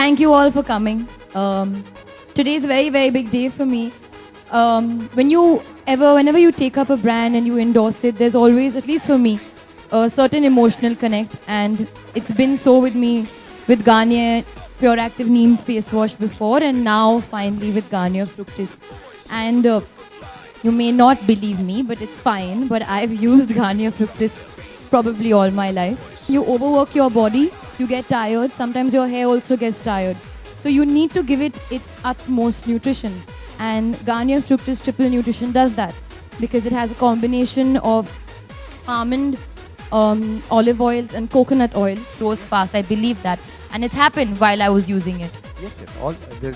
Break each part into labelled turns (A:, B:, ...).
A: Thank you all for coming. Today is a very, very big day for me. Whenever you take up a brand and you endorse it, there's always, at least for me, a certain emotional connect, and it's been so with me with Garnier Pure Active Neem face wash before, and now finally with Garnier Fructis. And you may not believe me, but it's fine. But I've used Garnier Fructis probably all my life. You overwork your body, you get tired. Sometimes your hair also gets tired. So you need to give it its utmost nutrition. And Garnier Fructis Triple Nutrition does that because it has a combination of almond, olive oils and coconut oil. Rose fast, I believe that. And it's happened while I was using it.
B: Yes,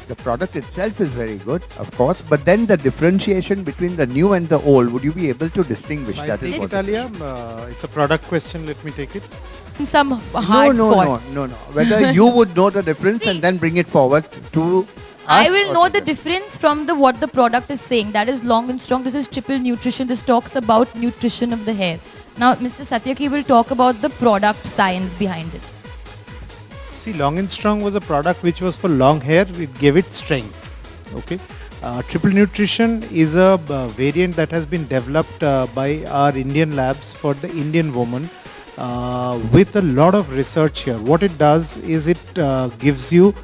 B: the product itself is very good, of course, but then the differentiation between the new and the old, would you be able to distinguish?
C: I
B: That is
C: think,
B: what.
C: Talia, it's a product question. Let me take it.
A: Some hard spot.
B: No. Whether you would know the difference and then bring it forward to us.
A: I will
B: or
A: know
B: to
A: the
B: them?
A: difference from what the product is saying. That is Long and Strong. This is Triple Nutrition. This talks about nutrition of the hair. Now, Mr. Satyaki will talk about the product science behind it.
C: See, Long and Strong was a product which was for long hair. It gave it strength. Okay. Triple Nutrition is a variant that has been developed by our Indian labs for the Indian woman with a lot of research here. What it does is it gives you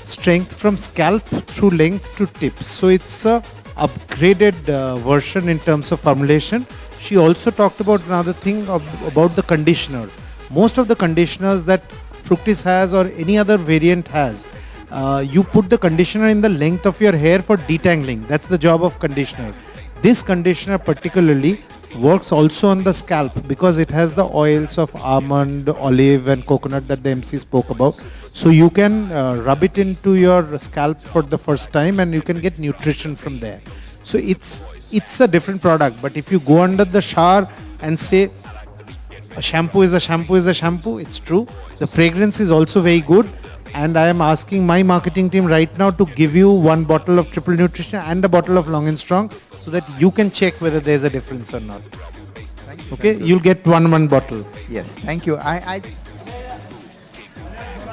C: strength from scalp through length to tips. So it's a upgraded version in terms of formulation. She also talked about another thing about the conditioner. Most of the conditioners that Fructis has or any other variant has, you put the conditioner in the length of your hair for detangling. That's the job of conditioner. This conditioner particularly works also on the scalp because it has the oils of almond, olive and coconut that the MC spoke about. So you can rub it into your scalp for the first time and you can get nutrition from there. So it's a different product. But if you go under the shower and say a shampoo is a shampoo, it's true. The fragrance is also very good. And I am asking my marketing team right now to give you one bottle of Triple Nutrition and a bottle of Long and Strong so that you can check whether there's a difference or not. Okay, you'll get one bottle.
B: Yes, thank you. I